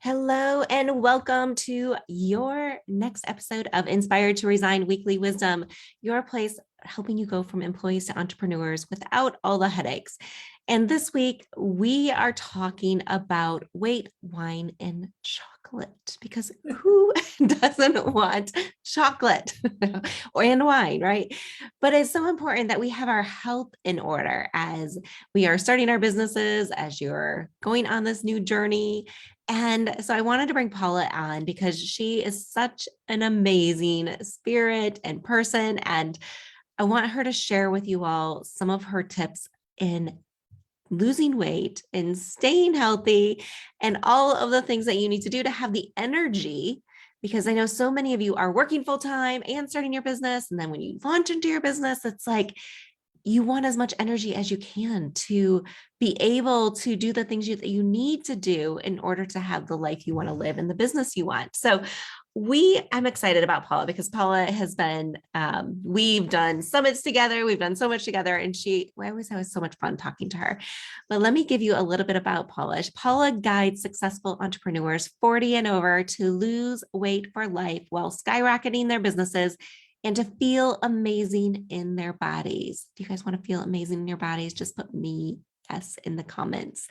Hello and welcome to your next episode of Inspired to Resign Weekly Wisdom, your place helping you go from employees to entrepreneurs without all the headaches. And this week we are talking about weight, wine, and chocolate, because who doesn't want chocolate and wine, right? But it's so important that we have our health in order as we are starting our businesses, as you're going on this new journey. And so I wanted to bring Paula on because she is such an amazing spirit and person. And I want her to share with you all some of her tips in losing weight and staying healthy and all of the things that you need to do to have the energy. Because I know so many of you are working full time and starting your business. And then when you launch into your business, it's like you want as much energy as you can to be able to do the things that you need to do in order to have the life you want to live and the business you want. So I'm excited about Paula because Paula has been, we've done summits together. We've done so much together and we always have so much fun talking to her. But let me give you a little bit about Paula. Paula guides successful entrepreneurs 40 and over to lose weight for life while skyrocketing their businesses and to feel amazing in their bodies. Do you guys want to feel amazing in your bodies? Just put me yes in the comments.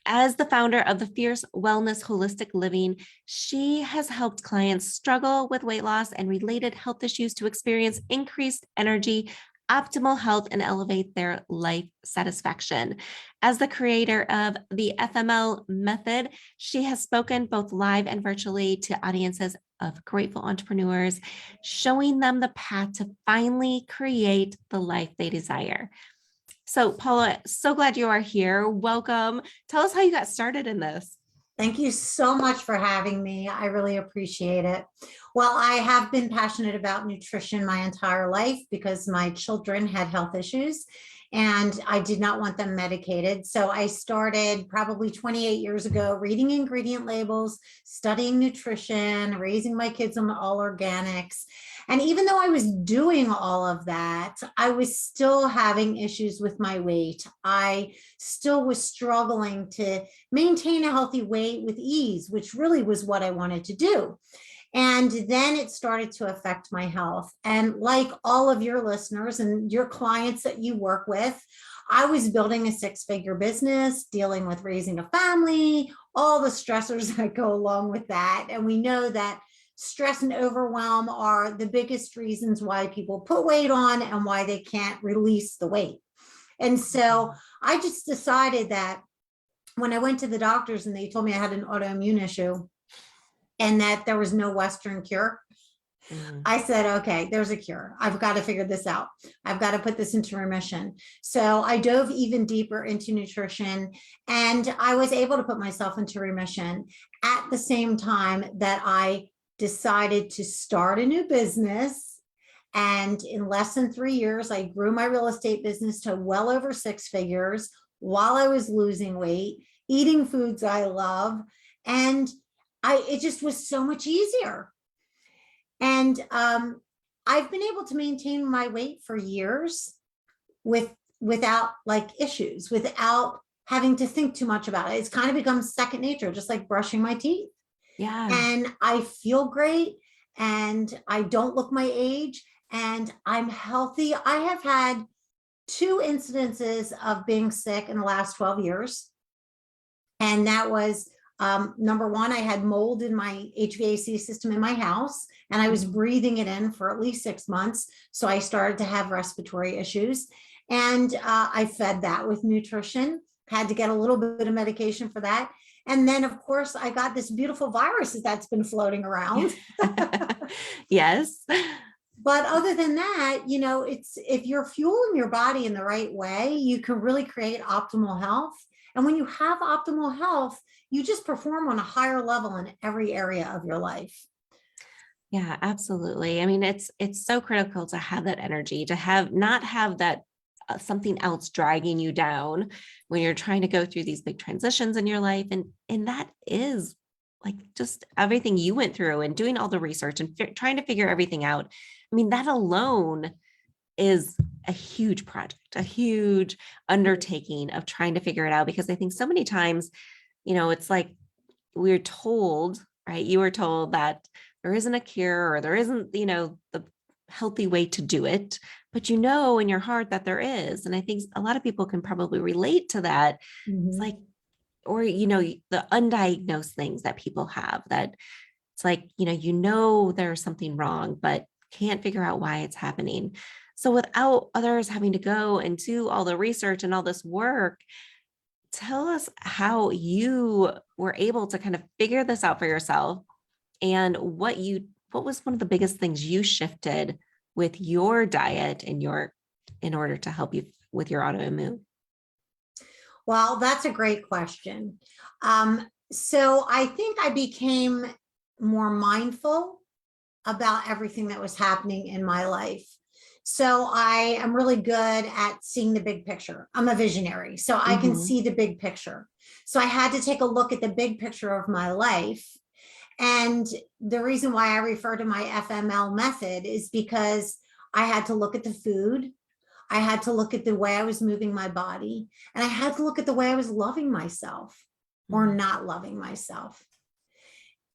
As the founder of the Fierce Wellness Holistic Living, she has helped clients struggle with weight loss and related health issues to experience increased energy, optimal health, and elevate their life satisfaction. As the creator of the FML method, she has spoken both live and virtually to audiences of grateful entrepreneurs, showing them the path to finally create the life they desire. So, Paula, so glad you are here. Welcome. Tell us how you got started in this. Thank you so much for having me. I really appreciate it. Well, I have been passionate about nutrition my entire life because my children had health issues and I did not want them medicated. So I started probably 28 years ago reading ingredient labels, studying nutrition, raising my kids on all organics. And even though I was doing all of that, I was still having issues with my weight. I still was struggling to maintain a healthy weight with ease, which really was what I wanted to do. And then it started to affect my health. And like all of your listeners and your clients that you work with, I was building a six-figure business, dealing with raising a family, all the stressors that go along with that. And we know that stress and overwhelm are the biggest reasons why people put weight on and why they can't release the weight. And so I just decided that when I went to the doctors and they told me I had an autoimmune issue and that there was no Western cure, I said, okay, there's a cure. I've got to figure this out. I've got to put this into remission. So I dove even deeper into nutrition and I was able to put myself into remission at the same time that I decided to start a new business. And in less than 3 years, I grew my real estate business to well over 6 figures while I was losing weight, eating foods I love. And it just was so much easier. And I've been able to maintain my weight for years without like issues, without having to think too much about it. It's kind of become second nature, just like brushing my teeth. Yeah. And I feel great and I don't look my age and I'm healthy. I have had 2 incidences of being sick in the last 12 years. And that was number one, I had mold in my HVAC system in my house and I was breathing it in for at least 6 months. So I started to have respiratory issues and I fed that with nutrition, had to get a little bit of medication for that. And then of course I got this beautiful virus that's been floating around. Yes. But other than that, you know, it's if you're fueling your body in the right way, you can really create optimal health. And when you have optimal health, you just perform on a higher level in every area of your life. Yeah, absolutely. I mean, it's so critical to have that energy, to have not have that something else dragging you down when you're trying to go through these big transitions in your life. And that is like just everything you went through and doing all the research and trying to figure everything out. I mean, that alone is a huge project, a huge undertaking of trying to figure it out, because I think so many times, you know, it's like we're told, right? You were told that there isn't a cure or there isn't, the healthy way to do it, but you know in your heart that there is. And I think a lot of people can probably relate to that. It's Mhm. like, or, the undiagnosed things that people have that it's like, there's something wrong, but can't figure out why it's happening. So without others having to go and do all the research and all this work, tell us how you were able to kind of figure this out for yourself and what was one of the biggest things you shifted with your diet and in order to help you with your autoimmune. Well, that's a great question. So I think I became more mindful about everything that was happening in my life. So I am really good at seeing the big picture. I'm a visionary, so I can Mm-hmm. see the big picture. So I had to take a look at the big picture of my life. And the reason why I refer to my FML method is because I had to look at the food. I had to look at the way I was moving my body, and I had to look at the way I was loving myself or not loving myself.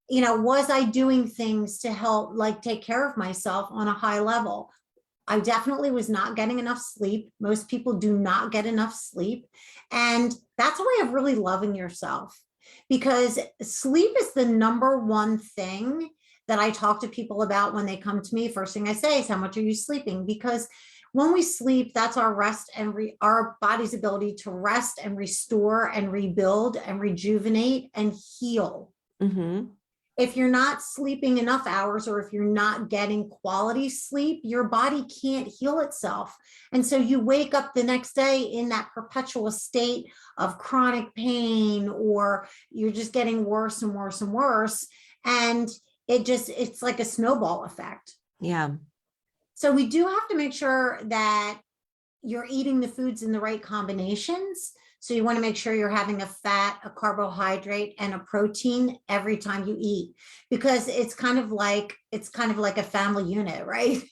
Was I doing things to help, like, take care of myself on a high level? I definitely was not getting enough sleep. Most people do not get enough sleep. And that's a way of really loving yourself, because sleep is the number one thing that I talk to people about when they come to me. First thing I say is, how much are you sleeping? Because when we sleep, that's our rest and our body's ability to rest and restore and rebuild and rejuvenate and heal. Mm-hmm. If you're not sleeping enough hours, or if you're not getting quality sleep, your body can't heal itself. And so you wake up the next day in that perpetual state of chronic pain, or you're just getting worse and worse and worse. And it's like a snowball effect. Yeah. So we do have to make sure that you're eating the foods in the right combinations. So you want to make sure you're having a fat, a carbohydrate, and a protein every time you eat, because it's kind of like a family unit, right?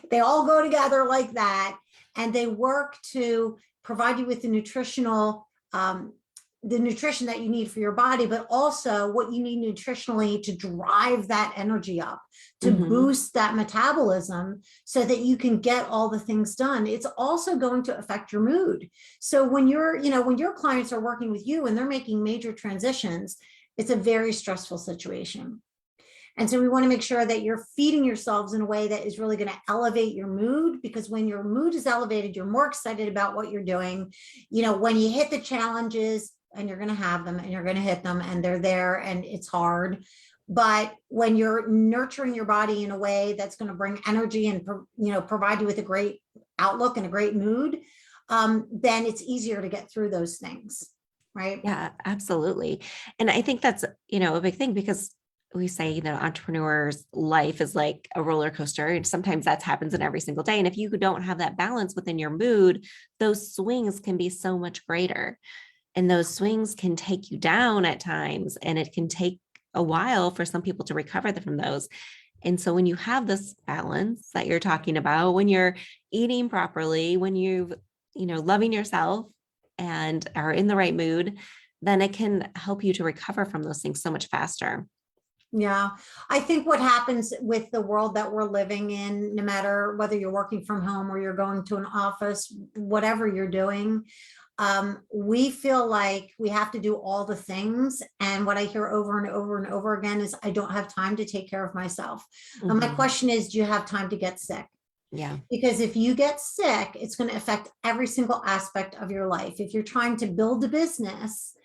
They all go together like that, and they work to provide you with the nutrition that you need for your body, but also what you need nutritionally to drive that energy up, to Mm-hmm. boost that metabolism so that you can get all the things done. It's also going to affect your mood. So when when your clients are working with you and they're making major transitions, it's a very stressful situation. And so we want to make sure that you're feeding yourselves in a way that is really going to elevate your mood, because when your mood is elevated, you're more excited about what you're doing. When you hit the challenges, and you're going to have them, and you're going to hit them, and they're there, and it's hard. But when you're nurturing your body in a way that's going to bring energy and provide you with a great outlook and a great mood, then it's easier to get through those things, right? Yeah, absolutely. And I think that's, a big thing, because we say, entrepreneurs' life is like a roller coaster. And sometimes that happens in every single day. And if you don't have that balance within your mood, those swings can be so much greater. And those swings can take you down at times. And it can take a while for some people to recover from those. And so when you have this balance that you're talking about, when you're eating properly, when loving yourself and are in the right mood, then it can help you to recover from those things so much faster. Yeah, I think what happens with the world that we're living in, no matter whether you're working from home or you're going to an office, whatever you're doing, we feel like we have to do all the things. And what I hear over and over and over again is, I don't have time to take care of myself. And my Mhm. question is, do you have time to get sick? Yeah. Because if you get sick, it's going to affect every single aspect of your life. If you're trying to build a business,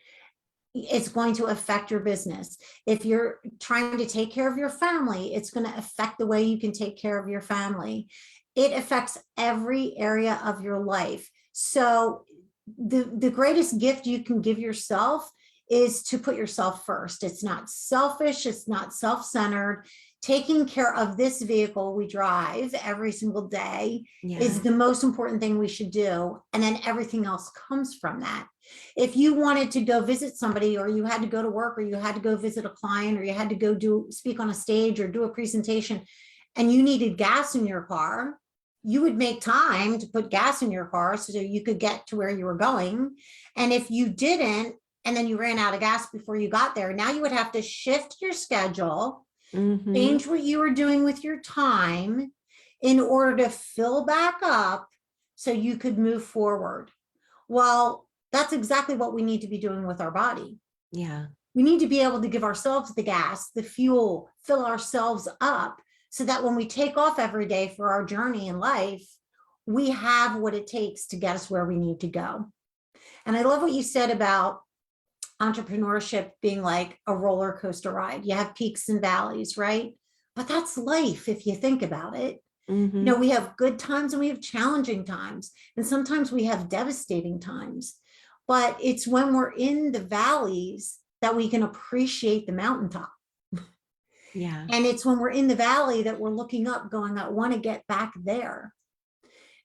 it's going to affect your business. If you're trying to take care of your family, it's going to affect the way you can take care of your family. It affects every area of your life. So the greatest gift you can give yourself is to put yourself first. It's not selfish. It's not self-centered. Taking care of this vehicle we drive every single day is Yeah. the most important thing we should do. And then everything else comes from that. If you wanted to go visit somebody, or you had to go to work, or you had to go visit a client, or you had to go speak on a stage or do a presentation, and you needed gas in your car, you would make time to put gas in your car so you could get to where you were going. And if you didn't, and then you ran out of gas before you got there. Now you would have to shift your schedule, change what you were doing with your time in order to fill back up so you could move forward. Well, that's exactly what we need to be doing with our body. Yeah. We need to be able to give ourselves the gas, the fuel, fill ourselves up so that when we take off every day for our journey in life, we have what it takes to get us where we need to go. And I love what you said about entrepreneurship being like a roller coaster ride. You have peaks and valleys, right? But that's life if you think about it. You know, we have good times and we have challenging times. And sometimes we have devastating times. But it's when we're in the valleys that we can appreciate the mountaintop. Yeah. And it's when we're in the valley that we're looking up, going, I want to get back there.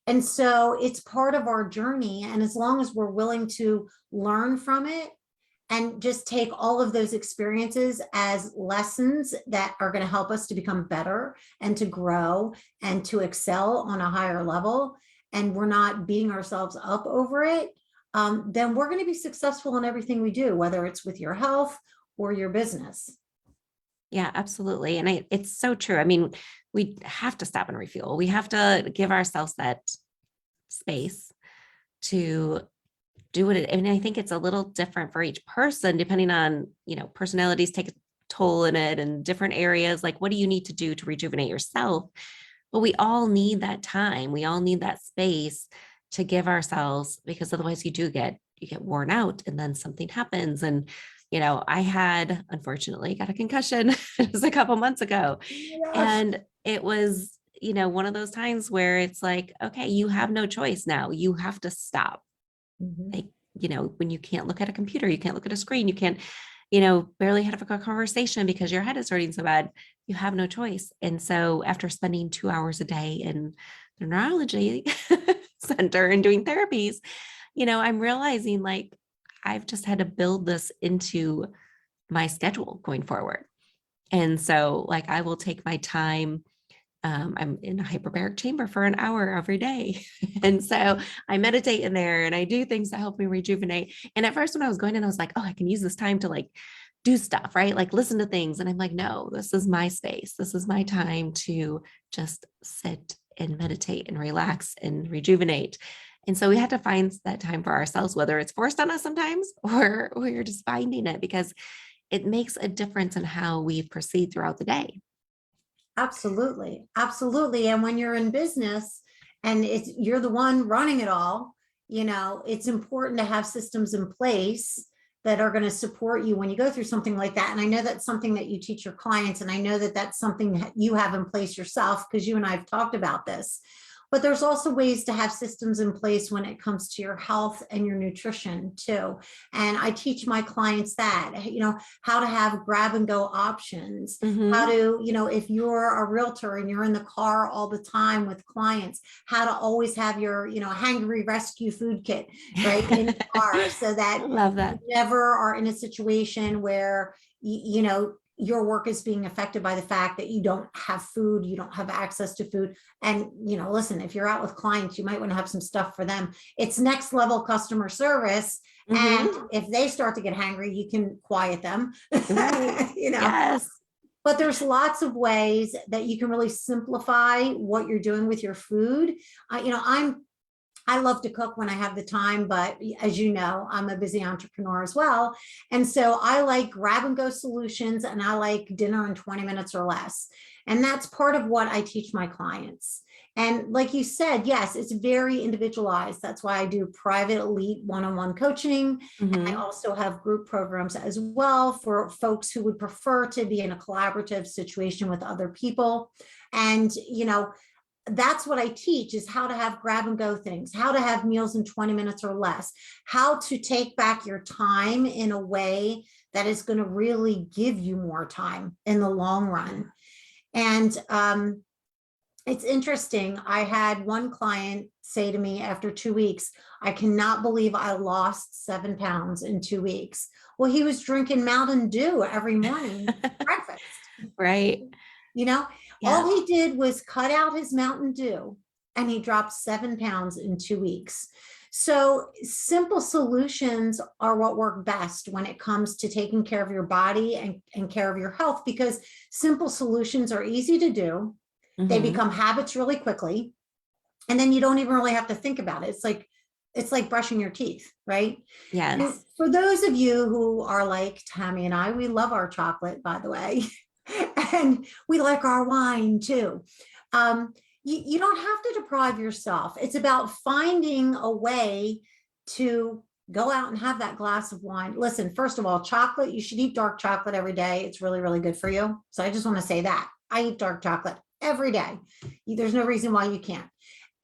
And so it's part of our journey. And as long as we're willing to learn from it and just take all of those experiences as lessons that are going to help us to become better and to grow and to excel on a higher level, and we're not beating ourselves up over it, then we're going to be successful in everything we do, whether it's with your health or your business. Yeah, absolutely. And it's so true. I mean, we have to stop and refuel. We have to give ourselves that space to do it. And I think it's a little different for each person, depending on, personalities take a toll in it and different areas. Like, what do you need to do to rejuvenate yourself? But we all need that time. We all need that space to give ourselves, because otherwise you get worn out and then something happens. And, I had, unfortunately, got a concussion just a couple months ago. And it was, one of those times where it's like, okay, you have no choice now. You have to stop. Like, when you can't look at a computer, you can't look at a screen, you can't, barely have a conversation because your head is hurting so bad, you have no choice. And so after spending 2 hours a day in the neurology center and doing therapies, I'm realizing like, I've just had to build this into my schedule going forward. And so like, I will take my time. I'm in a hyperbaric chamber for an hour every day. And so I meditate in there and I do things that help me rejuvenate. And at first when I was going in, I was like, oh, I can use this time to like do stuff, right? Like listen to things. And I'm like, no, this is my space. This is my time to just sit and meditate and relax and rejuvenate. And so we had to find that time for ourselves, whether it's forced on us sometimes or we're just finding it, because it makes a difference in how we proceed throughout the day. Absolutely. Absolutely. And when you're in business and you're the one running it all, it's important to have systems in place that are going to support you when you go through something like that. And I know that's something that you teach your clients. And I know that that's something that you have in place yourself, because you and I have talked about this. But there's also ways to have systems in place when it comes to your health and your nutrition too. And I teach my clients that, how to have grab and go options, how to, if you're a realtor and you're in the car all the time with clients, how to always have your, hangry rescue food kit, right, in the car, so that love that you never are in a situation where, your work is being affected by the fact that you don't have food, you don't have access to food. And, listen, if you're out with clients, you might want to have some stuff for them. It's next level customer service. And if they start to get hangry, you can quiet them, right. Yes. But there's lots of ways that you can really simplify what you're doing with your food. I love to cook when I have the time, but as you know, I'm a busy entrepreneur as well. And so I like grab and go solutions, and I like dinner in 20 minutes or less. And that's part of what I teach my clients. And like you said, yes, it's very individualized. That's why I do private elite one-on-one coaching. And I also have group programs as well for folks who would prefer to be in a collaborative situation with other people. And, that's what I teach, is how to have grab and go things, how to have meals in 20 minutes or less, how to take back your time in a way that is going to really give you more time in the long run. And it's interesting. I had one client say to me after 2 weeks, I cannot believe I lost 7 pounds in 2 weeks. Well, he was drinking Mountain Dew every morning for breakfast. Right. All he did was cut out his Mountain Dew and he dropped 7 pounds in 2 weeks. So simple solutions are what work best when it comes to taking care of your body and care of your health, because simple solutions are easy to do. They Mhm. become habits really quickly. And then you don't even really have to think about it. It's like brushing your teeth, right? And Yes. for those of you who are like Tami and I, we love our chocolate, by the way, and we like our wine too. Um, you don't have to deprive yourself. It's about finding a way to go out and have that glass of wine. Listen, first of all, chocolate, you should eat dark chocolate every day. It's really, really good for you. So I just want to say that. I eat dark chocolate every day. There's no reason why you can't.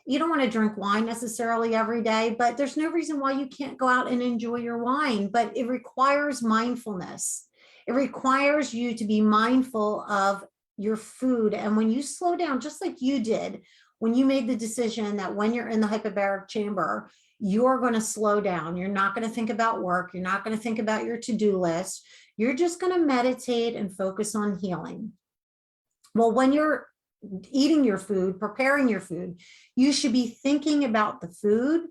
You don't want to drink wine necessarily every day, but there's no reason why you can't go out and enjoy your wine. But it requires mindfulness. It requires you to be mindful of your food. And when you slow down, just like you did, when you made the decision that when you're in the hyperbaric chamber, you're going to slow down. You're not going to think about work. You're not going to think about your to-do list. You're just going to meditate and focus on healing. Well, when you're eating your food, preparing your food, you should be thinking about the food.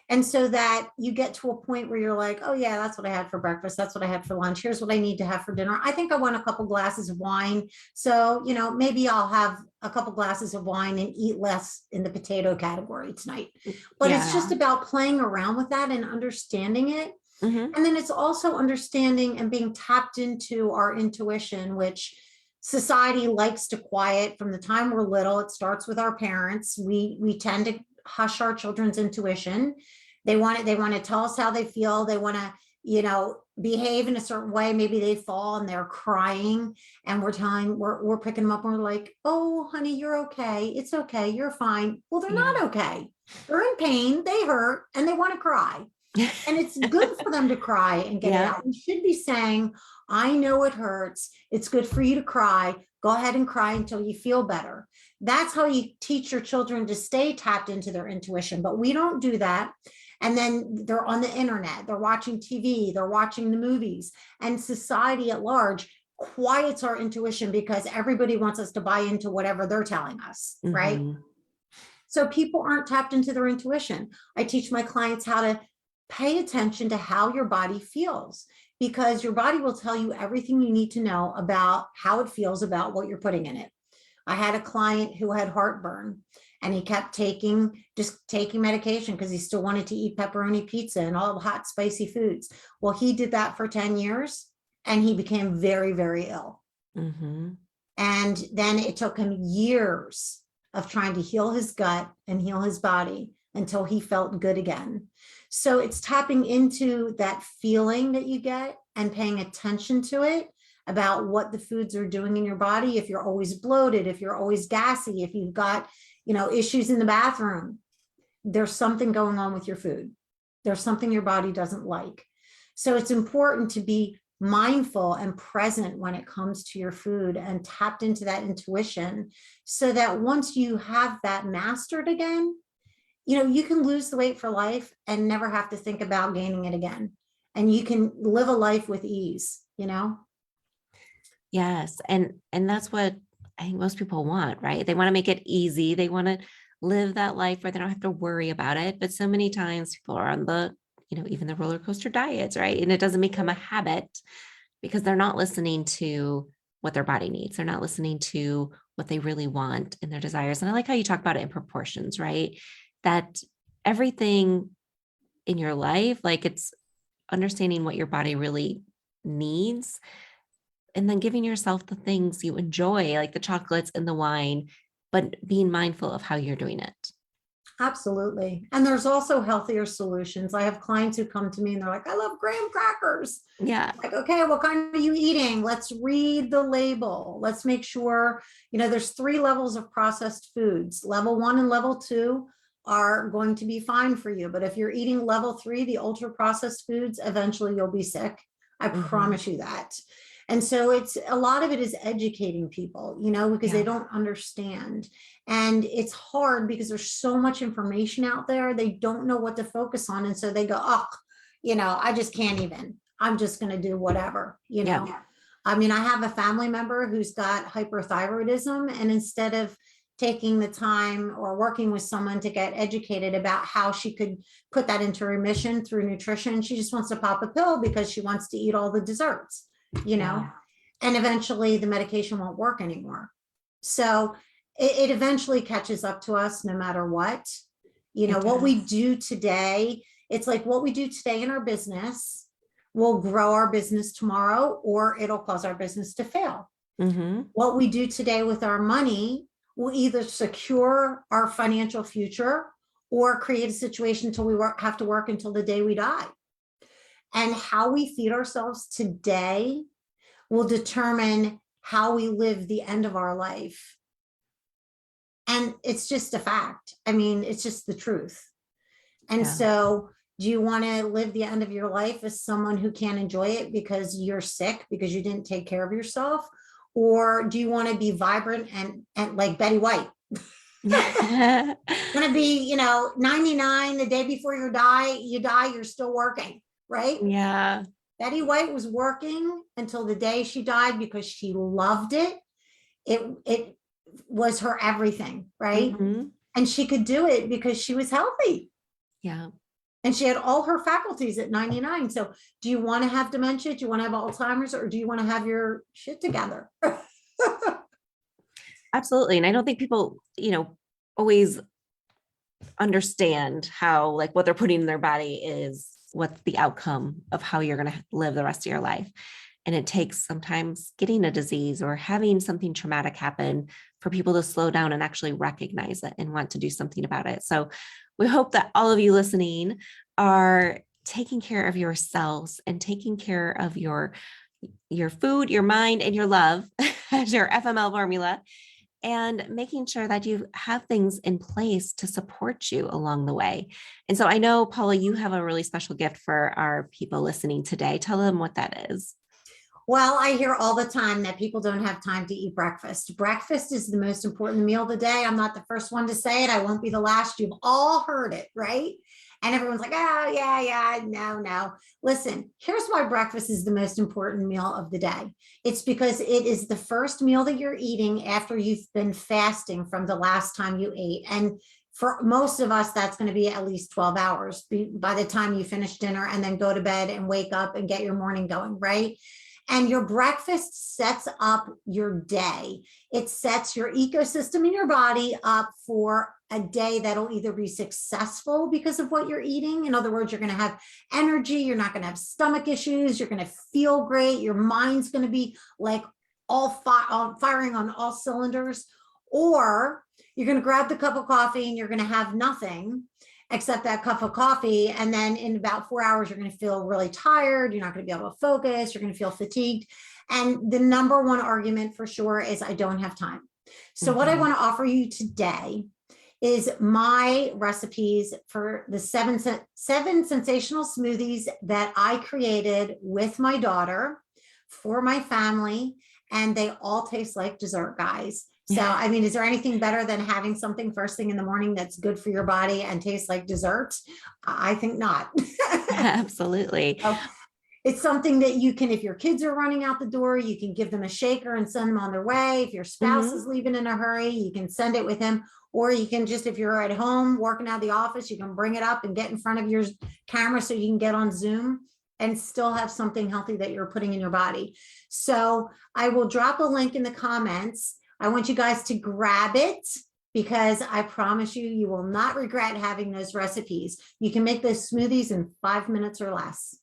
And so that you get to a point where you're like, oh, yeah, that's what I had for breakfast. That's what I had for lunch. Here's what I need to have for dinner. I think I want a couple glasses of wine. So, maybe I'll have a couple glasses of wine and eat less in the potato category tonight. But it's just Yeah. about playing around with that and understanding it. Mhm. And then it's also understanding and being tapped into our intuition, which society likes to quiet from the time we're little. It starts with our parents. We tend to hush our children's intuition. They want to tell us how they feel. They want to, behave in a certain way. Maybe they fall and they're crying, and we're picking them up and we're like, oh, honey, you're okay. It's okay. You're fine. Well, they're Yeah. not okay. They're in pain. They hurt and they want to cry. And it's good for them to cry and get it Yeah. out. We should be saying, I know it hurts. It's good for you to cry. Go ahead and cry until you feel better. That's how you teach your children to stay tapped into their intuition. But we don't do that. And then they're on the internet, they're watching TV, they're watching the movies, and society at large quiets our intuition because everybody wants us to buy into whatever they're telling us, right? Mhm. So people aren't tapped into their intuition. I teach my clients how to pay attention to how your body feels, because your body will tell you everything you need to know about how it feels about what you're putting in it. I had a client who had heartburn, and he kept taking medication because he still wanted to eat pepperoni pizza and all hot, spicy foods. Well, he did that for 10 years and he became very, very ill. Mhm. And then it took him years of trying to heal his gut and heal his body until he felt good again. So it's tapping into that feeling that you get and paying attention to it about what the foods are doing in your body. If you're always bloated, if you're always gassy, if you've got, issues in the bathroom, there's something going on with your food. There's something your body doesn't like. So it's important to be mindful and present when it comes to your food and tapped into that intuition, so that once you have that mastered again, you can lose the weight for life and never have to think about gaining it again. And you can live a life with ease. Yes. And that's what I think most people want, right? They want to make it easy. They want to live that life where they don't have to worry about it. But so many times people are on even the roller coaster diets, right? And it doesn't become a habit because they're not listening to what their body needs. They're not listening to what they really want and their desires. And I like how you talk about it in proportions, right? That everything in your life, like it's understanding what your body really needs and then giving yourself the things you enjoy, like the chocolates and the wine, but being mindful of how you're doing it. Absolutely. And there's also healthier solutions. I have clients who come to me and they're like, I love graham crackers. Yeah. Like, okay, what kind are you eating? Let's read the label. Let's make sure, there's 3 levels of processed foods. Level 1 and level 2 are going to be fine for you. But if you're eating level 3, the ultra processed foods, eventually you'll be sick. I Mhm. promise you that. And so it's a lot of it is educating people, because they Yeah. don't understand. And it's hard because there's so much information out there. They don't know what to focus on. And so they go, oh, I just can't even. I'm just going to do whatever. Yeah. I mean, I have a family member who's got hyperthyroidism, and instead of taking the time or working with someone to get educated about how she could put that into remission through nutrition. She just wants to pop a pill because she wants to eat all the desserts, Yeah. and eventually the medication won't work anymore. So it eventually catches up to us no matter what. It What we does. do today, it's like what we do today in our business will grow our business tomorrow, or it'll cause our business to fail. Mm-hmm. What we do today with our money will either secure our financial future or create a situation until we have to work until the day we die. And how we feed ourselves today will determine how we live the end of our life. And it's just a fact. I mean, it's just the truth. And Yeah. so, do you want to live the end of your life as someone who can't enjoy it because you're sick, because you didn't take care of yourself? Or do you want to be vibrant and like Betty White? Want to be, 99 the day before you die, you're still working, right? Yeah. Betty White was working until the day she died because she loved it. It was her everything, right? Mm-hmm. And she could do it because she was healthy. Yeah. And she had all her faculties at 99. So do you want to have dementia? Do you want to have Alzheimer's, or do you want to have your shit together? Absolutely. And I don't think people, always understand how, like, what they're putting in their body is what's the outcome of how you're going to live the rest of your life. And it takes sometimes getting a disease or having something traumatic happen for people to slow down and actually recognize it and want to do something about it. So we hope that all of you listening are taking care of yourselves and taking care of your food, your mind, and your love as your FML formula, and making sure that you have things in place to support you along the way. And so I know, Paula, you have a really special gift for our people listening today. Tell them what that is. Well, I hear all the time that people don't have time to eat breakfast. Breakfast is the most important meal of the day. I'm not the first one to say it. I won't be the last. You've all heard it, right? And everyone's like, oh, yeah, no. Listen, here's why breakfast is the most important meal of the day. It's because it is the first meal that you're eating after you've been fasting from the last time you ate. And for most of us, that's going to be at least 12 hours by the time you finish dinner and then go to bed and wake up and get your morning going, right? And your breakfast sets up your day. It sets your ecosystem in your body up for a day that'll either be successful because of what you're eating. In other words, you're going to have energy. You're not going to have stomach issues. You're going to feel great. Your mind's going to be like firing on all cylinders. Or you're going to grab the cup of coffee and you're going to have nothing except that cup of coffee. And then in about 4 hours, you're going to feel really tired. You're not going to be able to focus. You're going to feel fatigued. And the number one argument for sure is I don't have time. So what I want to offer you today is my recipes for the seven sensational smoothies that I created with my daughter for my family. And they all taste like dessert, guys. So, I mean, is there anything better than having something first thing in the morning that's good for your body and tastes like dessert? I think not. Absolutely. So it's something that you can, if your kids are running out the door, you can give them a shaker and send them on their way. If your spouse is leaving in a hurry, you can send it with him. Or you can just, if you're at home working out of the office, you can bring it up and get in front of your camera so you can get on Zoom and still have something healthy that you're putting in your body. So I will drop a link in the comments. I want you guys to grab it because I promise you, you will not regret having those recipes. You can make those smoothies in 5 minutes or less.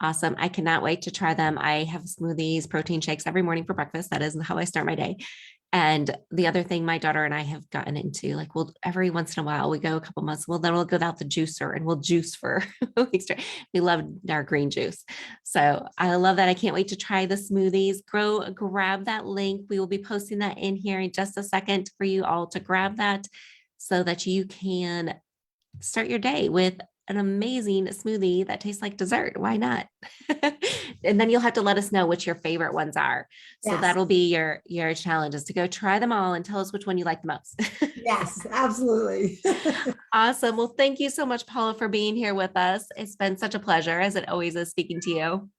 Awesome. I cannot wait to try them. I have smoothies, protein shakes every morning for breakfast. That is how I start my day. And the other thing my daughter and I have gotten into, like, we'll every once in a while, we go a couple months, then we'll go out the juicer and we'll juice for weeks. We love our green juice. So I love that. I can't wait to try the smoothies. Grab that link. We will be posting that in here in just a second for you all to grab that so that you can start your day with an amazing smoothie that tastes like dessert. Why not? And then you'll have to let us know which your favorite ones are. So that'll be your challenge, is to go try them all and tell us which one you like the most. Yes, absolutely. Awesome. Well, thank you so much, Paula, for being here with us. It's been such a pleasure, as it always is, speaking to you.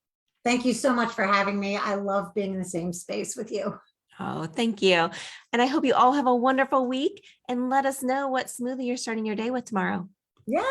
Thank you so much for having me. I love being in the same space with you. Oh, thank you. And I hope you all have a wonderful week, and let us know what smoothie you're starting your day with tomorrow. Yeah.